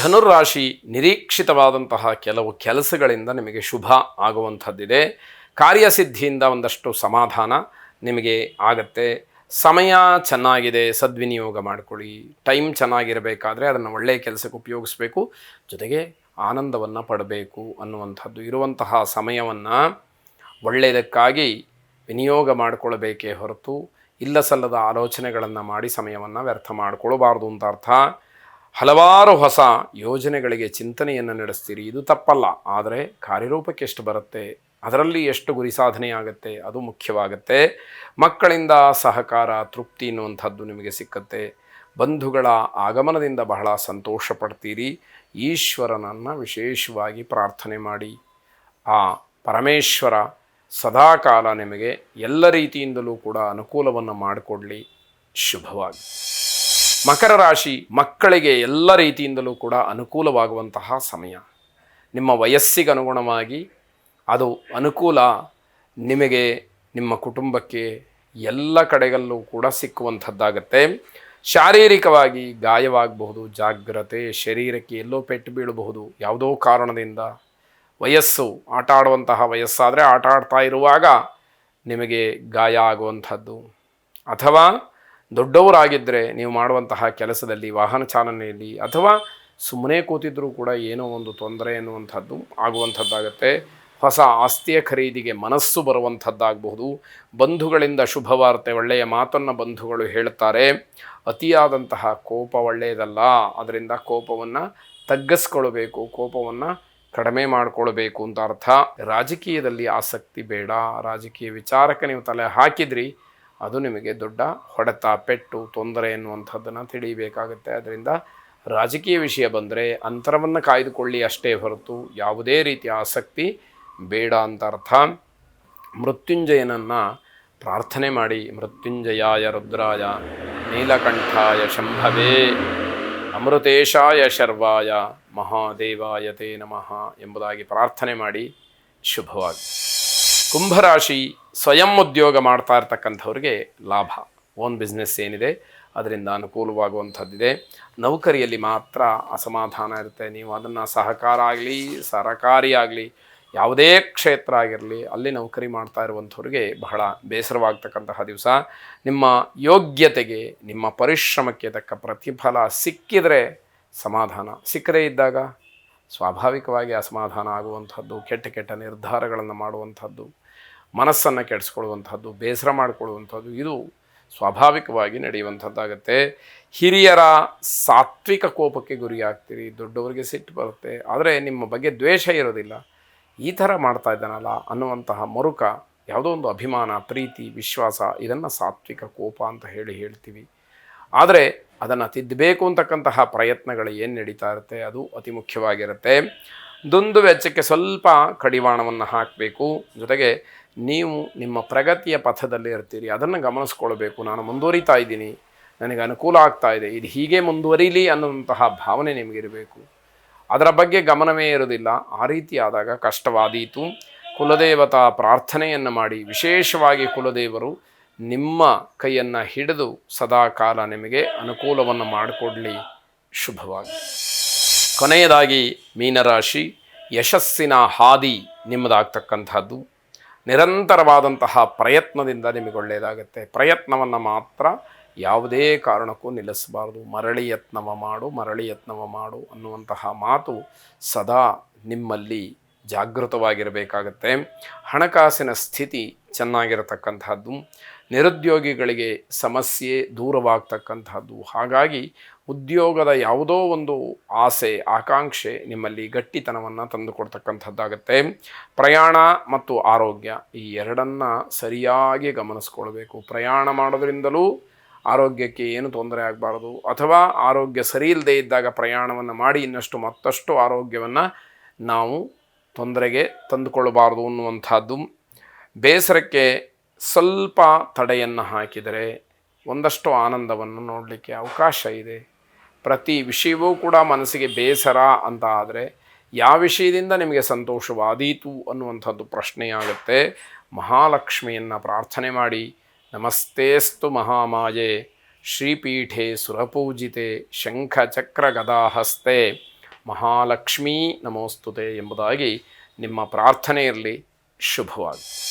ಧನುರಾಶಿ ನಿರೀಕ್ಷಿತವಾದಂತಹ ಕೆಲವು ಕೆಲಸಗಳಿಂದ ನಿಮಗೆ ಶುಭ ಆಗುವಂಥದ್ದಿದೆ. ಕಾರ್ಯಸಿದ್ಧಿಯಿಂದ ಒಂದಷ್ಟು ಸಮಾಧಾನ ನಿಮಗೆ ಆಗತ್ತೆ. ಸಮಯ ಚೆನ್ನಾಗಿದೆ, ಸದ್ವಿನಿಯೋಗ ಮಾಡಿಕೊಳ್ಳಿ. ಟೈಮ್ ಚೆನ್ನಾಗಿರಬೇಕಾದ್ರೆ ಅದನ್ನು ಒಳ್ಳೆಯ ಕೆಲಸಕ್ಕೆ ಉಪಯೋಗಿಸ್ಬೇಕು, ಜೊತೆಗೆ ಆನಂದವನ್ನು ಪಡಬೇಕು ಅನ್ನುವಂಥದ್ದು. ಇರುವಂತಹ ಸಮಯವನ್ನು ಒಳ್ಳೆಯದಕ್ಕಾಗಿ ವಿನಿಯೋಗ ಮಾಡಿಕೊಳ್ಬೇಕೇ ಹೊರತು ಇಲ್ಲ ಸಲ್ಲದ ಆಲೋಚನೆಗಳನ್ನು ಮಾಡಿ ಸಮಯವನ್ನು ವ್ಯರ್ಥ ಮಾಡಿಕೊಳ್ಬಾರ್ದು ಅಂತ ಅರ್ಥ. ಹಲವಾರು ಹೊಸ ಯೋಜನೆಗಳಿಗೆ ಚಿಂತನೆಯನ್ನು ನಡೆಸ್ತೀರಿ, ಇದು ತಪ್ಪಲ್ಲ. ಆದರೆ ಕಾರ್ಯರೂಪಕ್ಕೆ ಎಷ್ಟು ಬರುತ್ತೆ, ಅದರಲ್ಲಿ ಎಷ್ಟು ಗುರಿ ಸಾಧನೆ ಆಗುತ್ತೆ, ಅದು ಮುಖ್ಯವಾಗುತ್ತೆ. ಮಕ್ಕಳಿಂದ ಸಹಕಾರ, ತೃಪ್ತಿ ಎನ್ನುವಂಥದ್ದು ನಿಮಗೆ ಸಿಕ್ಕತ್ತೆ. ಬಂಧುಗಳ ಆಗಮನದಿಂದ ಬಹಳ ಸಂತೋಷ ಪಡ್ತೀರಿ. ಈಶ್ವರನನ್ನು ವಿಶೇಷವಾಗಿ ಪ್ರಾರ್ಥನೆ ಮಾಡಿ. ಆ ಪರಮೇಶ್ವರ ಸದಾಕಾಲ ನಿಮಗೆ ಎಲ್ಲ ರೀತಿಯಿಂದಲೂ ಕೂಡ ಅನುಕೂಲವನ್ನು ಮಾಡಿಕೊಡಲಿ. ಶುಭವಾಗಿ. ಮಕರ ರಾಶಿ ಮಕ್ಕಳಿಗೆ ಎಲ್ಲ ರೀತಿಯಿಂದಲೂ ಕೂಡ ಅನುಕೂಲವಾಗುವಂತಹ ಸಮಯ. ನಿಮ್ಮ ವಯಸ್ಸಿಗೆ ಅನುಗುಣವಾಗಿ ಅದು ಅನುಕೂಲ ನಿಮಗೆ, ನಿಮ್ಮ ಕುಟುಂಬಕ್ಕೆ ಎಲ್ಲ ಕಡೆಗಲ್ಲೂ ಕೂಡ ಸಿಕ್ಕುವಂಥದ್ದಾಗತ್ತೆ. ಶಾರೀರಿಕವಾಗಿ ಗಾಯವಾಗಬಹುದು, ಜಾಗ್ರತೆ. ಶರೀರಕ್ಕೆ ಎಲ್ಲೋ ಪೆಟ್ಟು ಬೀಳಬಹುದು ಯಾವುದೋ ಕಾರಣದಿಂದ. ವಯಸ್ಸು, ಆಟ ಆಡುವಂತಹ ವಯಸ್ಸಾದರೆ ಆಟ ಆಡ್ತಾ ಇರುವಾಗ ನಿಮಗೆ ಗಾಯ ಆಗುವಂಥದ್ದು, ಅಥವಾ ದೊಡ್ಡವರಾಗಿದ್ದರೆ ನೀವು ಮಾಡುವಂತಹ ಕೆಲಸದಲ್ಲಿ, ವಾಹನ ಚಾಲನೆಯಲ್ಲಿ, ಅಥವಾ ಸುಮ್ಮನೆ ಕೂತಿದ್ರೂ ಕೂಡ ಏನೋ ಒಂದು ತೊಂದರೆ ಎನ್ನುವಂಥದ್ದು ಆಗುವಂಥದ್ದಾಗತ್ತೆ. ಹೊಸ ಆಸ್ತಿಯ ಖರೀದಿಗೆ ಮನಸ್ಸು ಬರುವಂಥದ್ದಾಗಬಹುದು. ಬಂಧುಗಳಿಂದ ಶುಭವಾರ್ತೆ, ಒಳ್ಳೆಯ ಮಾತನ್ನು ಬಂಧುಗಳು ಹೇಳ್ತಾರೆ. ಅತಿಯಾದಂತಹ ಕೋಪ ಒಳ್ಳೆಯದಲ್ಲ, ಅದರಿಂದ ಕೋಪವನ್ನು ತಗ್ಗಿಸ್ಕೊಳ್ಬೇಕು, ಕೋಪವನ್ನು ಕಡಿಮೆ ಮಾಡಿಕೊಳ್ಬೇಕು ಅಂತ ಅರ್ಥ. ರಾಜಕೀಯದಲ್ಲಿ ಆಸಕ್ತಿ ಬೇಡ. ರಾಜಕೀಯ ವಿಚಾರಕ್ಕೆ ನೀವು ತಲೆ ಹಾಕಿದ್ರಿ, ಅದು ನಿಮಗೆ ದೊಡ್ಡ ಹೊಡೆತ, ಪೆಟ್ಟು, ತೊಂದರೆ ಎನ್ನುವಂಥದ್ದನ್ನು ತಿಳಿಯಬೇಕಾಗುತ್ತೆ. ಅದರಿಂದ ರಾಜಕೀಯ ವಿಷಯ ಬಂದರೆ ಅಂತರವನ್ನು ಕಾಯ್ದುಕೊಳ್ಳಿ ಅಷ್ಟೇ ಹೊರತು ಯಾವುದೇ ರೀತಿಯ ಆಸಕ್ತಿ ಬೇಡ ಅಂತ ಅರ್ಥ. ಮೃತ್ಯುಂಜಯನನ್ನು ಪ್ರಾರ್ಥನೆ ಮಾಡಿ. ಮೃತ್ಯುಂಜಯಾಯ ರುದ್ರಾಯ ನೀಲಕಂಠಾಯ ಶಂಭವೇ ಅಮೃತೇಶಾಯ ಶರ್ವಾಯ ಮಹಾದೇವಾಯ ತೇ ನಮಃ ಎಂಬುದಾಗಿ ಪ್ರಾರ್ಥನೆ ಮಾಡಿ. ಶುಭವಾಗಿ. ಕುಂಭರಾಶಿ ಸ್ವಯಂ ಉದ್ಯೋಗ ಮಾಡ್ತಾ ಇರ್ತಕ್ಕಂಥವ್ರಿಗೆ ಲಾಭ. ಓನ್ ಬಿಸ್ನೆಸ್ ಏನಿದೆ ಅದರಿಂದ ಅನುಕೂಲವಾಗುವಂಥದ್ದಿದೆ. ನೌಕರಿಯಲ್ಲಿ ಮಾತ್ರ ಅಸಮಾಧಾನ ಇರುತ್ತೆ. ನೀವು ಅದನ್ನು ಸಹಕಾರ ಆಗಲಿ, ಸರಕಾರಿ ಆಗಲಿ, ಯಾವುದೇ ಕ್ಷೇತ್ರ ಆಗಿರಲಿ, ಅಲ್ಲಿ ನೌಕರಿ ಮಾಡ್ತಾ ಇರುವಂಥವ್ರಿಗೆ ಬಹಳ ಬೇಸರವಾಗ್ತಕ್ಕಂತಹ ದಿವಸ. ನಿಮ್ಮ ಯೋಗ್ಯತೆಗೆ, ನಿಮ್ಮ ಪರಿಶ್ರಮಕ್ಕೆ ತಕ್ಕ ಪ್ರತಿಫಲ ಸಿಕ್ಕಿದರೆ ಸಮಾಧಾನ, ಸಿಕ್ಕದೇ ಇದ್ದಾಗ ಸ್ವಾಭಾವಿಕವಾಗಿ ಅಸಮಾಧಾನ ಆಗುವಂಥದ್ದು, ಕೆಟ್ಟ ಕೆಟ್ಟ ನಿರ್ಧಾರಗಳನ್ನು ಮಾಡುವಂಥದ್ದು, ಮನಸ್ಸನ್ನು ಕೆಡಿಸ್ಕೊಳ್ಳುವಂಥದ್ದು, ಬೇಸರ ಮಾಡಿಕೊಳ್ಳುವಂಥದ್ದು, ಇದು ಸ್ವಾಭಾವಿಕವಾಗಿ ನಡೆಯುವಂಥದ್ದಾಗತ್ತೆ. ಹಿರಿಯರ ಸಾತ್ವಿಕ ಕೋಪಕ್ಕೆ ಗುರಿಯಾಗ್ತೀರಿ. ದೊಡ್ಡವರಿಗೆ ಸಿಟ್ಟು ಬರುತ್ತೆ, ಆದರೆ ನಿಮ್ಮ ಬಗ್ಗೆ ದ್ವೇಷ ಇರೋದಿಲ್ಲ. ಈ ಥರ ಮಾಡ್ತಾ ಇದ್ದಾನಲ್ಲ ಅನ್ನುವಂತಹ ಮರುಕ, ಯಾವುದೋ ಒಂದು ಅಭಿಮಾನ, ಪ್ರೀತಿ, ವಿಶ್ವಾಸ, ಇದನ್ನು ಸಾತ್ವಿಕ ಕೋಪ ಅಂತ ಹೇಳ್ತೀವಿ. ಆದರೆ ಅದನ್ನು ತಿದ್ದಬೇಕು ಅಂತಕ್ಕಂತಹ ಪ್ರಯತ್ನಗಳು ಏನು ನಡೀತಾ ಇರುತ್ತೆ ಅದು ಅತಿ ಮುಖ್ಯವಾಗಿರುತ್ತೆ. ದುಂದು ವೆಚ್ಚಕ್ಕೆ ಸ್ವಲ್ಪ ಕಡಿವಾಣವನ್ನು ಹಾಕಬೇಕು. ಜೊತೆಗೆ ನೀವು ನಿಮ್ಮ ಪ್ರಗತಿಯ ಪಥದಲ್ಲಿ ಇರ್ತೀರಿ, ಅದನ್ನು ಗಮನಿಸ್ಕೊಳ್ಬೇಕು. ನಾನು ಮುಂದುವರಿತಾ ಇದ್ದೀನಿ, ನನಗೆ ಅನುಕೂಲ ಆಗ್ತಾ ಇದೆ, ಇದು ಹೀಗೆ ಮುಂದುವರಿಲಿ ಅನ್ನುವಂತಹ ಭಾವನೆ ನಿಮಗಿರಬೇಕು. ಅದರ ಬಗ್ಗೆ ಗಮನವೇ ಇರೋದಿಲ್ಲ. ಆ ರೀತಿ ಆದಾಗ ಕಷ್ಟವಾದೀತು. ಕುಲದೇವತಾ ಪ್ರಾರ್ಥನೆಯನ್ನು ಮಾಡಿ. ವಿಶೇಷವಾಗಿ ಕುಲದೇವರು ನಿಮ್ಮ ಕೈಯನ್ನು ಹಿಡಿದು ಸದಾ ಕಾಲ ನಿಮಗೆ ಅನುಕೂಲವನ್ನು ಮಾಡಿಕೊಡಲಿ. ಶುಭವಾಗಿ. ಕೊನೆಯದಾಗಿ ಮೀನರಾಶಿ ಯಶಸ್ಸಿನ ಹಾದಿ ನಿಮ್ಮದಾಗ್ತಕ್ಕಂಥದ್ದು. ನಿರಂತರವಾದಂತಹ ಪ್ರಯತ್ನದಿಂದ ನಿಮಗೆ ಒಳ್ಳೆಯದಾಗುತ್ತೆ. ಪ್ರಯತ್ನವನ್ನು ಮಾತ್ರ ಯಾವುದೇ ಕಾರಣಕ್ಕೂ ನಿಲ್ಲಿಸಬಾರ್ದು. ಮರಳಿ ಯತ್ನವ ಮಾಡು ಅನ್ನುವಂತಹ ಮಾತು ಸದಾ ನಿಮ್ಮಲ್ಲಿ ಜಾಗೃತವಾಗಿರಬೇಕಾಗತ್ತೆ. ಹಣಕಾಸಿನ ಸ್ಥಿತಿ ಚೆನ್ನಾಗಿರತಕ್ಕಂಥದ್ದು. ನಿರುದ್ಯೋಗಿಗಳಿಗೆ ಸಮಸ್ಯೆ ದೂರವಾಗ್ತಕ್ಕಂಥದ್ದು. ಹಾಗಾಗಿ ಉದ್ಯೋಗದ ಯಾವುದೋ ಒಂದು ಆಸೆ, ಆಕಾಂಕ್ಷೆ ನಿಮ್ಮಲ್ಲಿ ಗಟ್ಟಿತನವನ್ನು ತಂದುಕೊಡ್ತಕ್ಕಂಥದ್ದಾಗತ್ತೆ. ಪ್ರಯಾಣ ಮತ್ತು ಆರೋಗ್ಯ ಈ ಎರಡನ್ನು ಸರಿಯಾಗಿ ಗಮನಿಸ್ಕೊಳ್ಬೇಕು. ಪ್ರಯಾಣ ಮಾಡೋದ್ರಿಂದಲೂ ಆರೋಗ್ಯಕ್ಕೆ ಏನು ತೊಂದರೆ ಆಗಬಾರ್ದು, ಅಥವಾ ಆರೋಗ್ಯ ಸರಿ ಇಲ್ಲದೆ ಇದ್ದಾಗ ಪ್ರಯಾಣವನ್ನು ಮಾಡಿ ಮತ್ತಷ್ಟು ಆರೋಗ್ಯವನ್ನು ನಾವು ತೊಂದರೆಗೆ ತಂದುಕೊಳ್ಳಬಾರ್ದು ಅನ್ನುವಂಥದ್ದು. ಬೇಸರಕ್ಕೆ ಸ್ವಲ್ಪ ತಡೆಯನ್ನು ಹಾಕಿದರೆ ಒಂದಷ್ಟು ಆನಂದವನ್ನು ನೋಡಲಿಕ್ಕೆ ಅವಕಾಶ ಇದೆ. ಪ್ರತಿ ವಿಷಯವೂ ಕೂಡ ಮನಸ್ಸಿಗೆ ಬೇಸರ ಅಂತ ಆದರೆ ಯಾವ ವಿಷಯದಿಂದ ನಿಮಗೆ ಸಂತೋಷವಾದೀತು ಅನ್ನುವಂಥದ್ದು ಪ್ರಶ್ನೆಯಾಗುತ್ತೆ. ಮಹಾಲಕ್ಷ್ಮಿಯನ್ನು ಪ್ರಾರ್ಥನೆ ಮಾಡಿ. ನಮಸ್ತೇಸ್ತು ಮಹಾಮಾಯೆ ಶ್ರೀಪೀಠೆ ಸುರಪೂಜಿತೆ ಶಂಖ ಚಕ್ರ ಗದಾಹಸ್ತೆ ಮಹಾಲಕ್ಷ್ಮೀ ನಮೋಸ್ತುತೆ ಎಂಬುದಾಗಿ ನಿಮ್ಮ ಪ್ರಾರ್ಥನೆ ಇರಲಿ. ಶುಭವಾಗಿ.